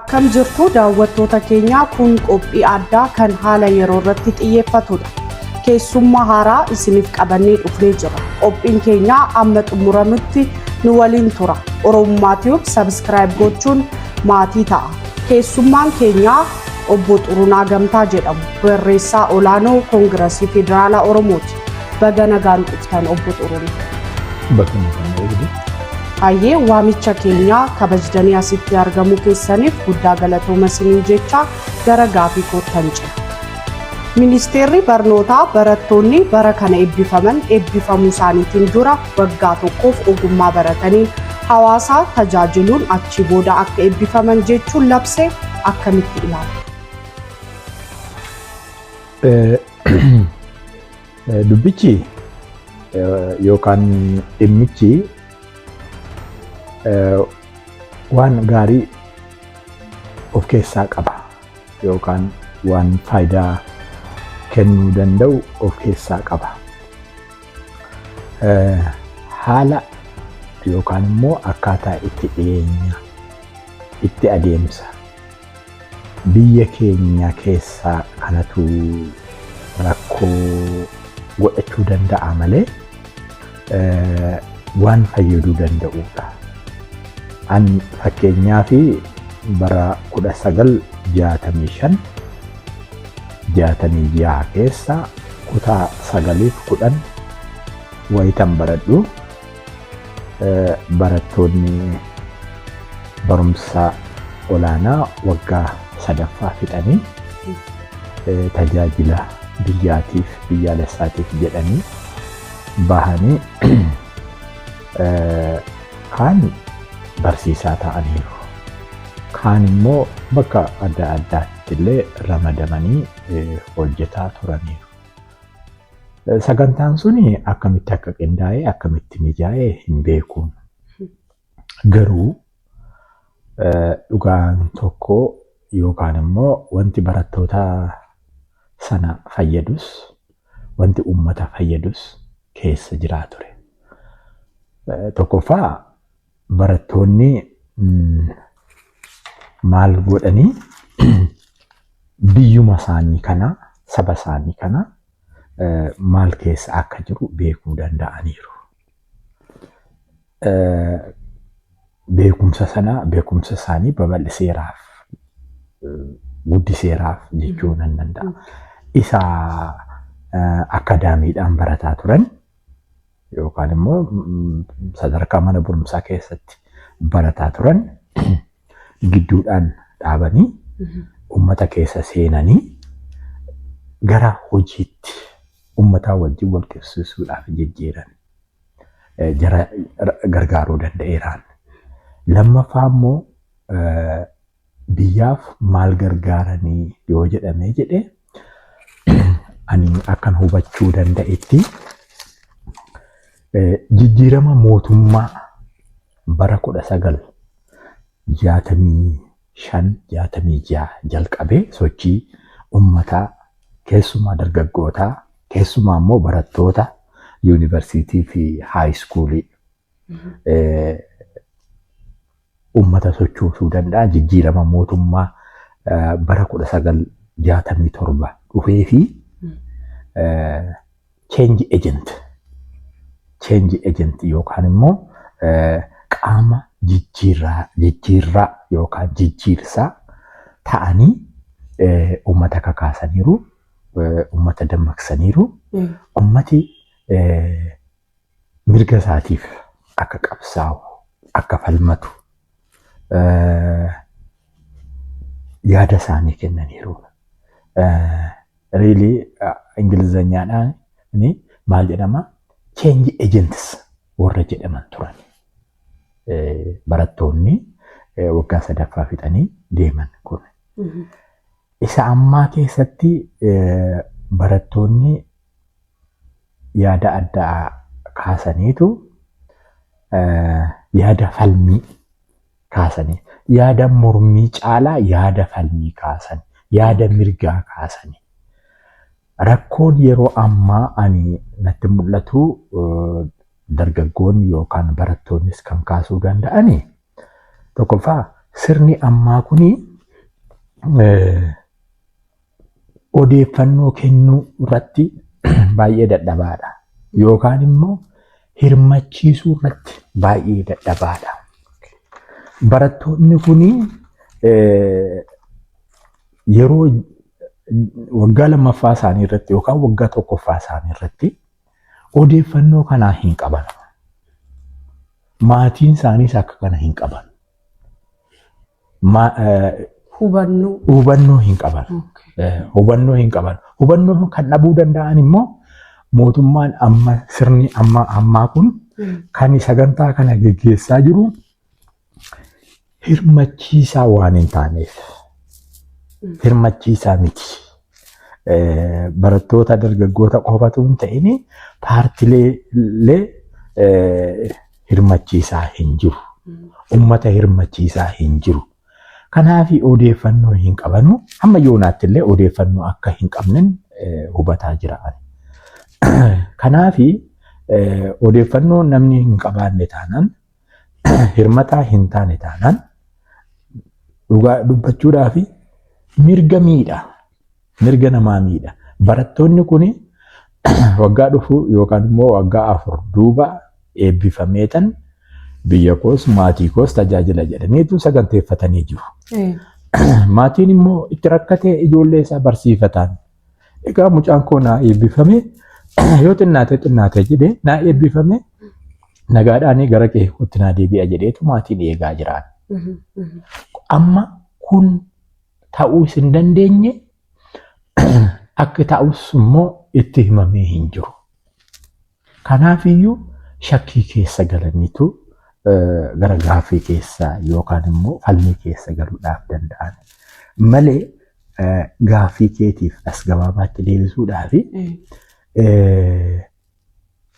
Akkam jirtu daawwattoota keenya kun qophii addaa kan haala yeroo irratti xiyyeeffatudha. Keessummaa haaraa isiniif qabannee dhufnee jira. Qophiin keenya amma xumuramutti nu waliin tura. Oromummaa Tube subscribe gochuun maatii ta'a. Keessummaan keenya obbo Xurunaa Gamtaa jedhamu barreessaa olaanoo Koongirasii Federaalaa Oromooti. Baga nagaan dhuftan obbo Xurunaa. Hayyee waamicha keenya kabajdanii asitti argamu keessaniif guddaa galatooma isiniin jecha gara gaafii kootan jira. Ministeerri barnootaa barattoonni bara kana eebbifaman eebbifamuu isaaniitiin dura waggaa tokkoof ogummaa baratanii hawaasa tajaajiluun achi booda akka eebbifaman jechuun labse akkamitti ilaaltu? Dubbichi yookaan dhimmichi waan gaarii of keessaa qaba yookaan waan faayidaa kennuu danda'u of keessaa qaba. Haala yookaan immoo akkaataa itti dhiyeenya itti adeemsa biyya keenya keessaa kanatu rakkoo godhachuu danda'a malee waan fayyaduu danda'udha. An fakkeenyaa fi bara 1965 keessa kutaa 9-10 wayitan baradhu barattoonni barumsa olaanaa waggaa 3ffaa fixanii tajaajila biyyaatiif biyyaalessaatiif jedhanii bahanii kaan barsiisaa ta'aniiru. Kaan immoo bakka adda addaatti illee ramadamanii hojjetaa turaniiru. Sagantaan suni akkamitti akka qindaa'e akkamitti mijaa'e hin beekuun. Garuu dhugaan tokko yookaan immoo wanti barattoota sana fayyadus wanti uummata fayyadus keessa jiraa ture. Tokkoffaa barattoonni maal godhanii biyyuma isaanii kana saba isaanii kana maal keessa akka jiru beekuu danda'aniiru. Beekumsa isaanii babal'iseeraaf guddiseeraaf jechuu nan danda'a. Isa akaadaamiidhaan barataa turan yookaan immoo sadarkaa mana barumsaa keessatti barataa turan gidduudhaan dhaabanii uummata keessa seenanii gara hojiitti uummataa wajjin wal qabsiisuudhaaf jijjiiran jara gargaaruu danda'eeraan. Lammaffaa immoo biyyaaf maal gargaaranii yoo jedhamee jedhee ani akkan hubachuu danda'etti jijjiirama mootummaa bara 1965-66 jalqabee sochii uummataa keessumaa dargaggootaa keessumaa immoo barattoota yuunivarsiitii fi haayiskuulii uummata sochoosuu danda'a. Jijjiirama mootummaa bara 1967 dhufee fi change agent yookaan immoo qaama jijjiirraa yookaan jijjiirsaa ta'anii uummata kakaasaniiru, uummata dammaqsaniiru, uummati mirga isaatiif akka qabsaa'u, akka falmatu yaada isaanii kennaniiru. Really Ingilizanyaadhaan maal jedhama? Change agents warra jedhaman turan. Barattoonni waggaa 3ffaa fixanii deeman kun. Isa ammaa keessatti barattoonni yaada addaa kaasaniitu yaada falmii kaasanii, yaada mormii caalaa yaada falmii kaasan, yaada mirgaa kaasanii. Rakkoon yeroo ammaa ani natti mul'atu dargaggoonni barattoonnis kan kaasuu danda'ani. Tokkoffaa sirni ammaa kuni odeeffannoo kennuu irratti baay'ee dadhabaadha. Yookaan immoo hirmachiisuu irratti baay'ee dadhabaadha. Barattoonni kuni yeroo waggaa lammaffaa isaanii irratti yookaan waggaa tokkoffaa isaanii irratti odeeffannoo kanaa hin qaban. Maatiin isaaniis akka kana hin qaban. Hubannoo hin qaban. Hubannoo hin qaban. Hubannoo kan dhabuu danda'an immoo mootummaan sirni ammaa kun kan sagantaa kana gaggeessaa jiru hirmachiisaa waan hin taaneef. Hirmachiisaa miti. Barattoota dargaggoota qofatu hin ta'in paartiilee hirmachiisaa hin jiru. Uummata hirmachiisaa hin jiru. Kanaaf odeeffannoo hin qabanu. Hamma yoonaatti illee odeeffannoo akka hin qabnen hubataa jira. Kanaaf odeeffannoo namni hin qabaanne taanaan hirmataa hin taane taanaan dhugaa dubbachuudhaaf mirga miidha. Mirga namaa miidha. Barattoonni kun waggaa dhufu yookaan immoo waggaa 4 duuba eebbifameetan biyya koos maatii koos tajaajila jedhaniitu saganteeffatanii jiru. Maatiin immoo itti rakkatee ijoollee isaa barsiifatan. Egaa mucaan koo naa eebbifame yoo xinnaate jedhee naa eebbifame nagaadhaan gara kee itti naa deebi'a jedheetu maatiin eegaa jiran. Amma kun ta'uu hin dandeenye akka ta'us immoo itti himamee hin jiru. Kanaafiyyuu shakkii keessa galaniitu gara gaaffii keessa yookaan immoo falmii keessa galuudhaaf danda'an. Malee gaaffii keetiif as gabaabaatti deebisuudhaaf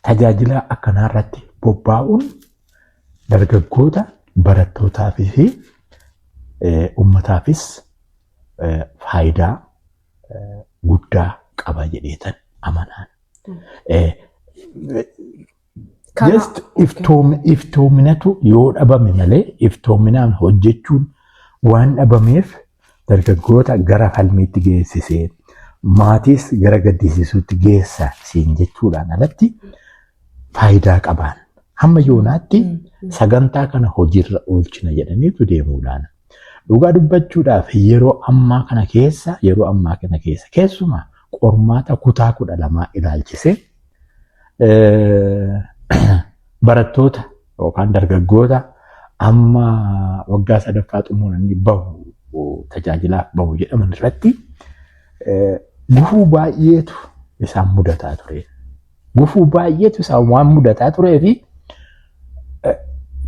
tajaajila akkanaa irratti bobbaa'uun dargaggoota barattootaafis fi uummataafis faayidaa guddaa qaba jedheetan amanaan. Just iftoominatu yoo dhabame malee iftoominaan hojjechuun waan dhabameef dargaggoota gara falmiitti geessisee maatiis gara gaddisiisuutti geessa siin jechuudhaan alatti faayidaa qaban. Hamma yoonaatti sagantaa kana hojiirra oolchina jedhaniitu deemuudhaan. Dhugaa dubbachuudhaaf yeroo ammaa kana keessa keessumaa qormaata kutaa 12 ilaalchise barattoota yookaan dargaggoota amma waggaa 3ffaa xumuranii bahu tajaajilaaf bahu jedhaman irratti gufuu baay'eetu isaan mudataa ture. Gufuu baay'eetu isaan waan mudataa turee fi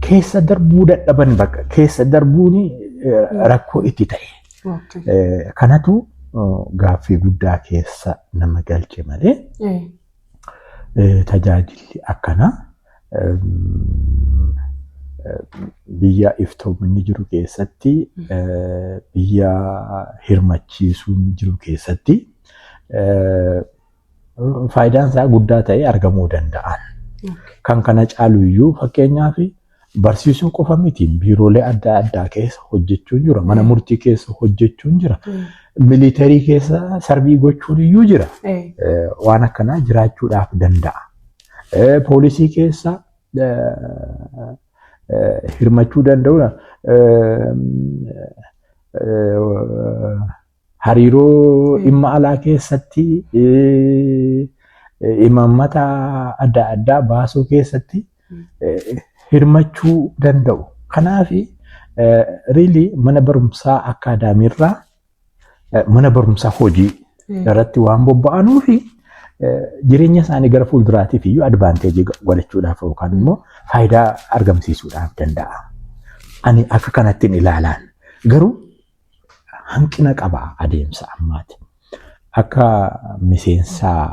keessa darbuu dadhaban bakka keessa darbuun rakkoo itti ta'e. Kanatu gaaffii guddaa keessa nama galche malee tajaajilli akkanaa biyya iftoominni jiru keessatti biyya hirmachiisuun jiru keessatti faayidaan isaa guddaa ta'e argamuu danda'an. Kan kana caalu iyyuu fakkeenyaaf barsiisuu qofa miti biiroolee adda addaa keessa hojjechuun jira. Mana murtii keessa hojjechuun jira. Militarii keessa sarbii gochuun iyyuu jira. Waan akkanaa jiraachuudhaaf danda'a. Poolisii keessa hirmachuu danda'u. Hariiroo dhimma alaa keessatti imaammata adda addaa baasuu keessatti hirmachuu danda'u. Kanaaf really mana barumsaa akaadaamiirraa mana barumsaa hojii irratti waan bobba'anuuf jireenya isaanii gara fuulduraatiif iyyuu advaanteejii godhachuudhaaf yookaan immoo faayidaa argamsiisuudhaaf danda'a. Ani akka kanattiin ilaalaan garuu hanqina qaba adeemsa ammaati. Akka miseensaa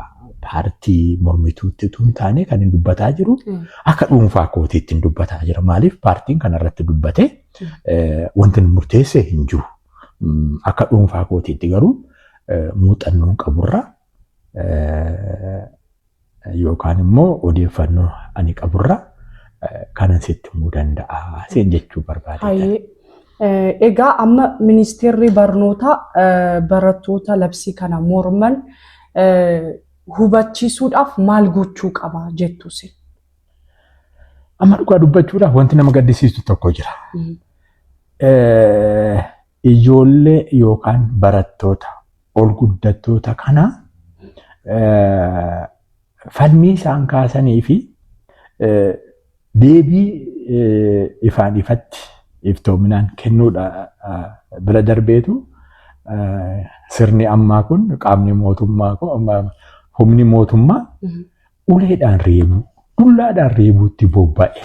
paartii mormituutti tun taane kan hin dubbataa jiru akka dhuunfaa kootiitti hin dubbataa jira. Maaliif paartiin kanarratti dubbate wanti murteessee hin jiru. Akka dhuunfaa kootiitti garuu muuxannoon qaburra yookaan immoo odeeffannoo ani qaburra kanan sitti himuu danda'a seen jechuu barbaadudha. Egaa amma ministeerri barnoota barattoota labsii kana morman hubachiisuudhaaf maal gochuu qaba jettu sin? Amma dhugaa dubbachuudhaaf wanti nama gaddisiisu tokko jira. Ijoollee yookaan barattoota ol guddattoota kana falmii isaan kaasanii fi deebii ifaan ifatti iftoominaan kennuudha bira darbeetu sirni ammaa kun qaamni mootummaa humni mootummaa uleedhaan reebuu dullaadhaan reebuutti bobba'e.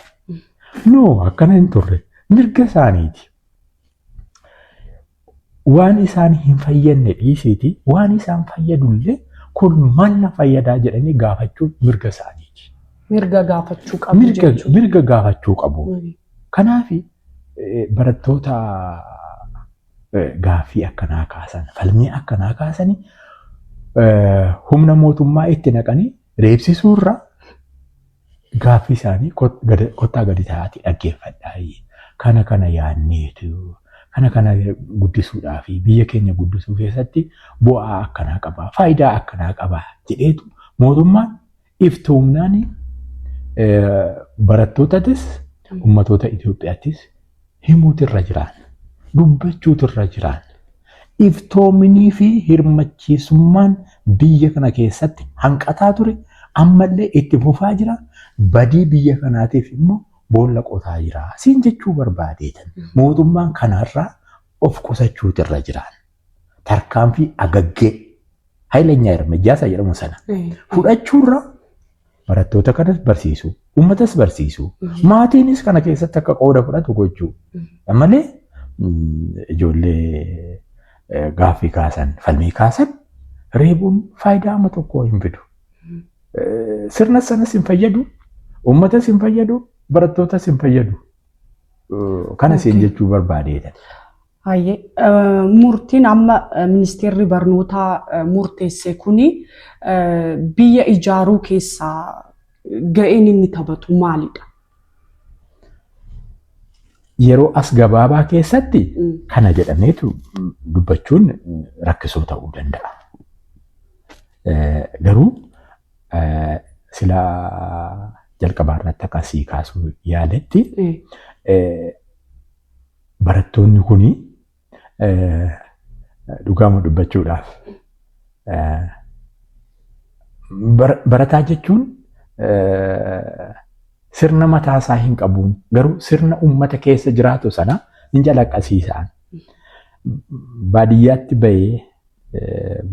No akkana hin turre mirga isaaniiti. Waan isaan hin fayyadne dhiisiiti waan isaan fayyadullee kun maal na fayyadaa jedhanii gaafachuun mirga isaaniiti. Mirga gaafachuu qabu jechuudha. Mirga gaafachuu qabu. Kanaaf barattoota gaaffii akkanaa kaasan falmii akkanaa kaasanii humna mootummaa itti naqanii reebsisuurra gaaffii isaanii kottaa gadi ta'aati dhaggeeffadhaa. Kana yaadneetu kana guddisuudhaa fi biyya keenya guddisuu keessatti bu'aa akkanaa qaba faayidaa akkanaa qaba jedheetu mootummaan iftoomnaan barattootatis ummatoota Itoophiyaattis himuutirra jiran dubbachuutirra jiran iftoominii fi hirmachiisummaan biyya kana keessatti hanqataa ture ammallee itti fufaa jira badii biyya kanaatiif immoo boolla qotaa jira siin jechuu barbaadeetan mootummaan kanarraa of qusachuutirra jiran tarkaanfii agaggee Hayilenyaa Ermejjaasaa jedhamu sana fudhachuurra barattoota kanas barsiisuu ummatas barsiisuu maatiinis kana keessatti akka qooda fudhatu gochuu malee ijoollee gaaffii kaasan falmii kaasan reebuun faayidaa amma tokko hin fidu. Sirna sanas hin fayyadu ummatas hin fayyadu barattootas hin fayyadu. Kana siin jechuu barbaadeedha. Hayyee murtiin amma ministeerri barnootaa murteesse kuni biyya ijaaruu keessaa ga'een inni taphatu maalidha? Yeroo as gabaabaa keessatti kana jedhameetu dubbachuun rakkisoo ta'uu danda'a. Garuu sila jalqabaa irratti akkasii kaasuu yaadetti barattoonni kuni dhugaama dubbachuudhaaf barataa jechuun sirna mataasaa hin qabuun garuu sirna ummata keessa jiraatu sana hin calaqqisiisan. Baadiyyaatti bahee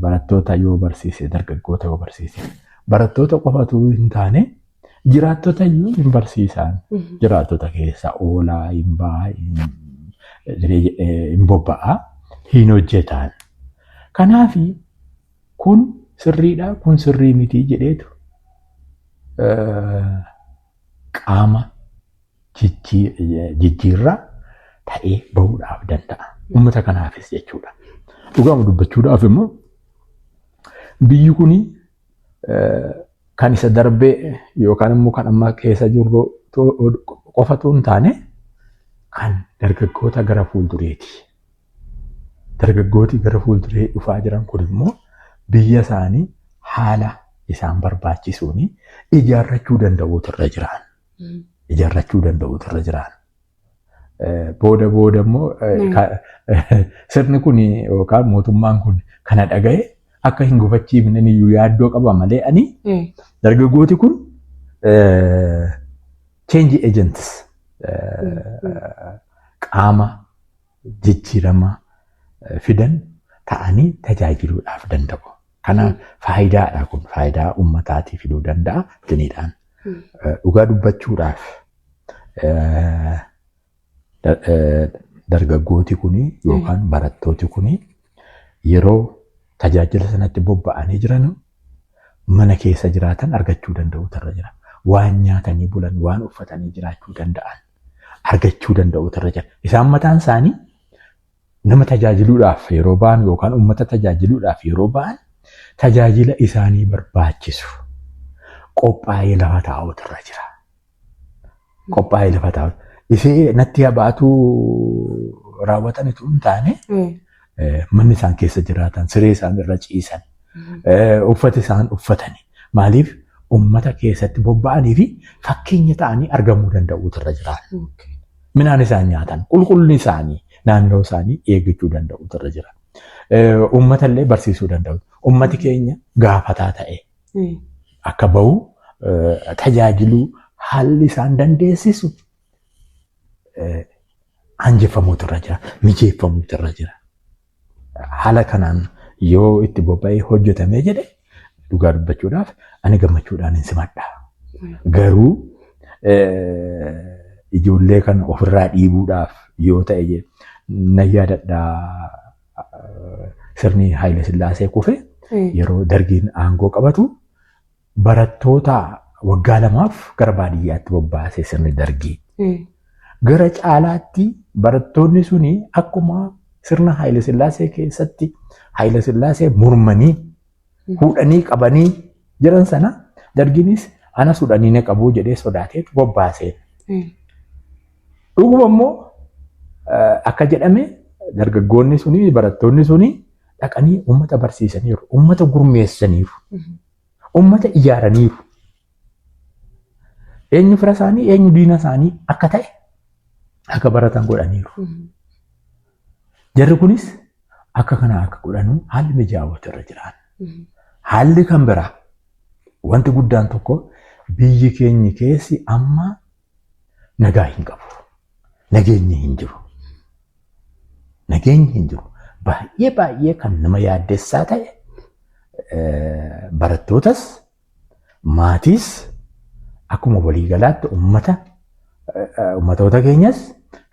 barattoota yoo barsiise dargaggoota yoo barsiise barattoota qofatu hin taane jiraattota iyyuu hin barsiisan. Jiraattota keessa oolaa hin ba'aa hin bobba'aa hin hojjetan. Kanaaf kun sirriidha kun sirrii miti jedheetu qaama jijjiirraa ta'ee bahuudhaaf danda'a. Uummata kanaafis jechuudha. Dhugaama dubbachuudhaaf immoo biyyi kuni kan isa darbee yookaan immoo kan amma keessa jirru qofatu hin taane kan dargaggoota gara fuuldureeti. Dargaggooti gara fuulduree dhufaa jiran kun immoo biyya isaanii haala isaan barbaachisuun ijaarrachuu danda'uutirra jiran. Ijaarrachuu danda'uutirra jiran. Booda immoo sirni kun yookaan mootummaan kun kana dhaga'e akka hin gufachiifne iyyuu yaaddoo qaba malee ani dargaggooti kun change agents qaama jijjiirama fidan ta'anii tajaajiluudhaaf danda'u. Kanaaf faayidaadha kun faayidaa uummataatii fiduu danda'a jedhaniidhaan dhugaa dubbachuudhaaf dargaggooti kuni yookaan barattooti kuni yeroo tajaajila sanatti bobba'anii jiran mana keessa jiraatan argachuu danda'uutirra jira. Waan nyaatanii bulan waan uffatanii jiraachuu danda'an argachuu danda'uutirra jira. Isaan mataan isaanii nama tajaajiluudhaaf yeroo ba'an yookaan uummata tajaajiluudhaaf yeroo ba'an tajaajila isaanii barbaachisu qophaa'ee lafa taa'uutirra jira. Qophaa'ee lafa taa'u. Isee natti habaatu raawwatan itoo hin taane manni isaan keessa jiraatan, siree isaan irra ciisan, uffata isaan uffatani. Maaliif uummata keessatti bobba'anii fi fakkeenya ta'anii argamuu danda'uutu irra jiraata. Midhaan isaan nyaatan, qulqullinni isaanii, naannoo isaanii eeggachuu danda'uutu irra jira. Uummata illee barsiisuu danda'u. Uummati keenya gaafataa ta'e akka bahu tajaajiluu haalli isaan dandeessisu hanjifamuutu irra jira, mijeeffamuutu irra jira. Haala kanaan yoo itti bobba'ee hojjetamee jedhe dhugaa dubbachuudhaaf ani gammachuudhaan hin simadha. Garuu ijoollee kana ofirraa dhiibuudhaaf yoo ta'e na yaadadhaa sirni Haayile Sillaasee kufe yeroo dargiin aangoo qabatu barattoota waggaa 2 gara baadiyyaatti bobbaasee sirni dargii. Gara caalaatti barattoonni suni akkuma sirna Haayile Sillaasee keessatti Haayile Sillaasee mormanii fuudhanii qabanii jiran sana dargiinis ana fuudhanii na qabuu jedhee sodaatee bobbaasee. Dhuguma immoo akka jedhame dargaggoonni suni barattoonni suni dhaqanii uummata barsiisaniiru, uummata gurmeessaniiru, uummata ijaaraniiru. Eenyu fira isaanii, eenyu diina isaanii akka ta'e akka baratan godhaniiru. Jarri kunis akka kana akka godhanu haalli mijaa'uutu irra jiraan. Haalli kan biraa wanti guddaan tokko biyyi keenya keessi amma nagaa hin qabu. Nageenyi hin jiru. Nageenyi hin jiru. Baay'ee kan nama yaaddessaa ta'e barattootas maatiis akkuma waliigalaatti uummatoota keenyas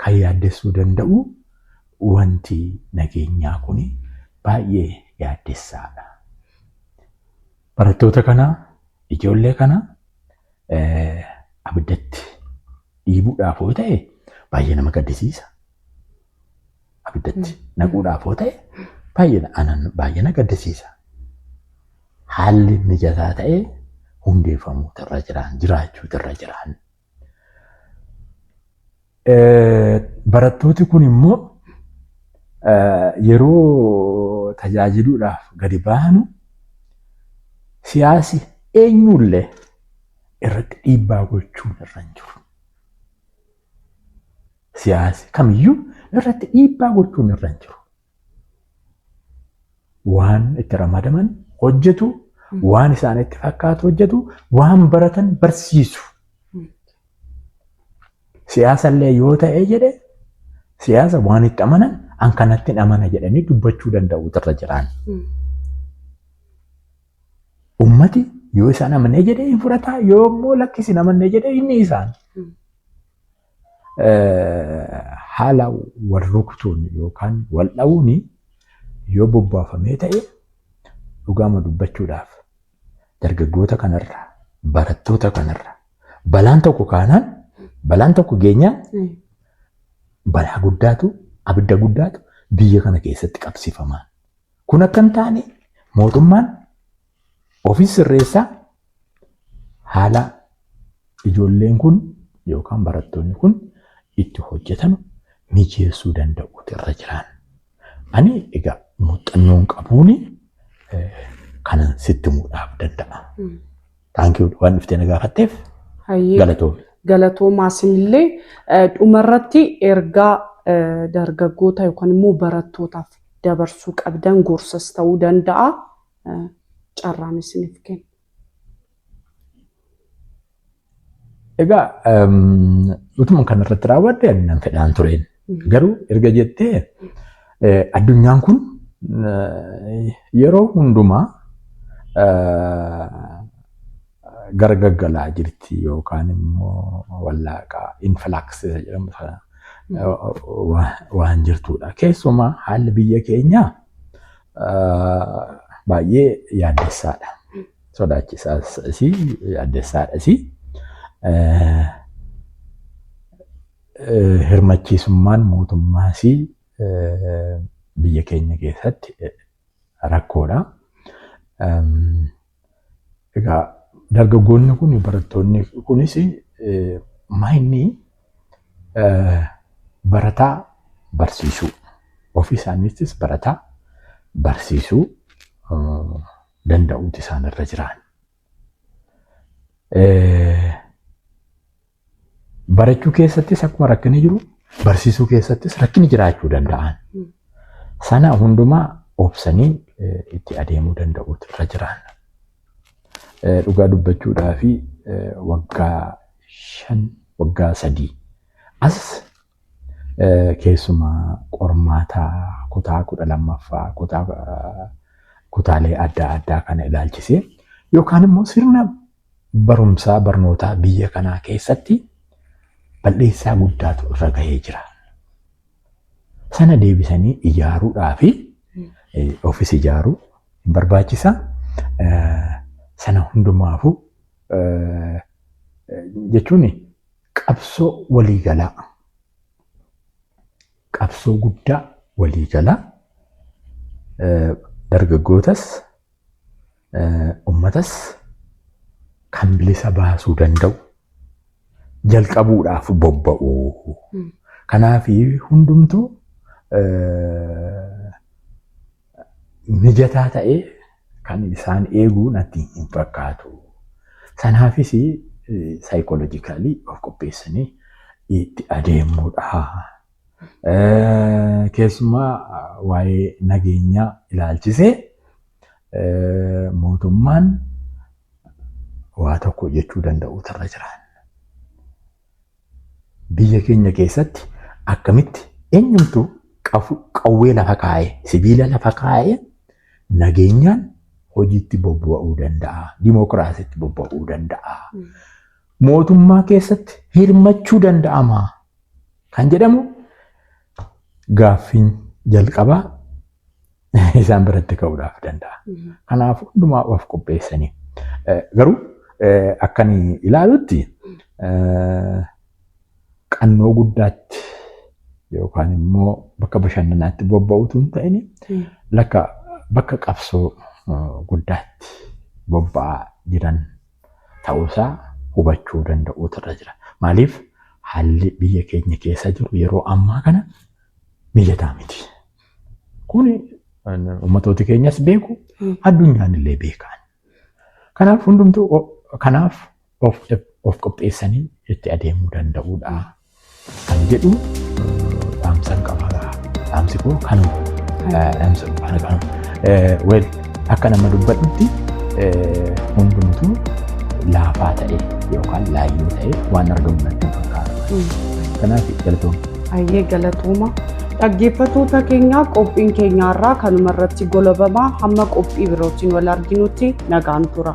kan yaaddessuu danda'u wanti nageenyaa kun baay'ee yaaddessaadha. Barattoota kana, ijoollee kana abiddatti dhiibuudhaaf yoo ta'e baay'ee nama gaddisiisa. Abiddatti naquudhaaf yoo ta'e baay'ee na gaddisiisa. Haalli mijataa ta'e hundeeffamuutu irra jiraan, jiraachuutu irra jiraan. Barattooti kun immoo yeroo tajaajiluudhaaf gadi bahanu siyaasi eenyullee irratti dhiibbaa gochuun irra hin jiru. Siyaasi kamiyyuu irratti dhiibbaa gochuun irra hin jiru. Waan itti ramadaman hojjetu, waan isaanitti fakkaatu hojjetu, waan baratan barsiisu. Siyaasa illee yoo ta'e jedhe siyaasa waan itti amanan an kanatti amana jedhanii dubbachuu danda'u irra jiraan. Ummati yoo isaan amanee jedhee hin fudhataa, yoo immoo lakkisi amanee jedhee inni isaan. Haala wal rukutuun yookaan wal dha'uun yoo bobbaafamee ta'e dhugaama dubbachuudhaaf dargaggoota kanarra, barattoota kanarra balaan tokko kaanaan, balaan tokko geenyaan balaa guddaatu, abidda guddaatu biyya kana keessatti qabsiifamaa. Kun akka hin taane mootummaan ofiis sirreessaa haala ijoolleen kun yookaan barattoonni kun itti hojjetan mijeessuu danda'uutu irra jiraan. Ani egaa muuxannoon qabuuni kanan sitti muudhaaf danda'a. Taankii waan dhuftee na gaafatteef galatoomi. Galatoomaas illee dhumarratti ergaa dargaggoota yookaan immoo barattootaaf dabarsuu qabdan gorsas ta'uu danda'a. Carraan isiniif kenna. Egaa utuma kanarratti raawwadde ani nan fedhaan tureen. Garuu erga jettee addunyaan kun yeroo hundumaa gara gaggalaa jirti yookaan immoo wallaaqa influx jedhamu waan jirtudha. Keessumaa haalli biyya keenyaa baay'ee yaaddessaadha. Sodaachisaas yaaddessaadhas. Hirmachiisummaan mootummaas biyya keenya keessatti rakkoodha. Egaa dargaggoonni kun barattoonni kunis maayinni barataa barsiisuu. Ofii isaaniittis barataa barsiisuu danda'uuti isaanirra jiran. Barachuu keessattis akkuma rakkinni jiru barsiisuu keessattis rakkinni jiraachuu danda'an. Sana hundumaa obsanii itti adeemuu danda'uutu irra jiran. Dhugaa dubbachuudhaa fi waggaa 3 as keessumaa qormaataa kutaa 12ffaa kutaalee adda addaa kana ilaalchisee yookaan immoo sirna barumsaa barnootaa biyya kanaa keessatti balleessaa guddaatu irra gahee jira. Sana deebisanii ijaaruudhaa fi ofis ijaaruu hin barbaachisa. Sana hundumaafuu jechuun qabsoo waliigalaa. Qabsoo guddaa waliigalaa dargaggootas uummatas kan bilisa baasuu danda'u jalqabuudhaaf bobba'u. Kanaaf hundumtuu mijataa ta'ee kan isaan eeguu natti hin fakkaatu. Sanaafis saayikooloojikaalii of qopheessanii itti adeemuudha. Keessumaa waa'ee nageenyaa ilaalchisee mootummaan waa tokko jechuu danda'u irra jiran. Biyya keenya keessatti akkamitti eenyumtuu qawwee lafa kaa'ee sibiila lafa kaa'ee nageenyaan hojiitti bobba'uu danda'a. Dimookiraasiitti bobba'uu danda'a. Mootummaa keessatti hirmachuu danda'ama kan jedhamu gaaffiin jalqabaa isaan biratti ka'uudhaaf danda'a. Kanaaf hundumaa of qopheessanii. Garuu akkan ilaalutti qannoo guddaatti yookaan immoo bakka bashannanaatti bobba'uutu hin ta'in bakka qabsoo guddaatti bobba'aa jiran ta'uusaa hubachuu danda'uutu irra jira. Maaliif haalli biyya keenya keessa jiru yeroo ammaa kana mijataa miti. Kun uummatooti keenyas beeku, addunyaan illee beekan. Kanaaf hundumtuu kanaaf of qopheessanii itti adeemuu danda'uudha kan jedhu dhaamsan qaba. Dhaamsi koo kanuma. Akka nama dubbadhutti hundumtuu laafaa ta'e yookaan laayyoo ta'e waan argamu natti fakkaata. Kanaaf galatooma. Ayyee galatooma. Dhaggeeffattoota keenya qophiin keenyaarraa kanuma irratti golabamaa hamma qophii birootiin wal arginutti nagaan tura.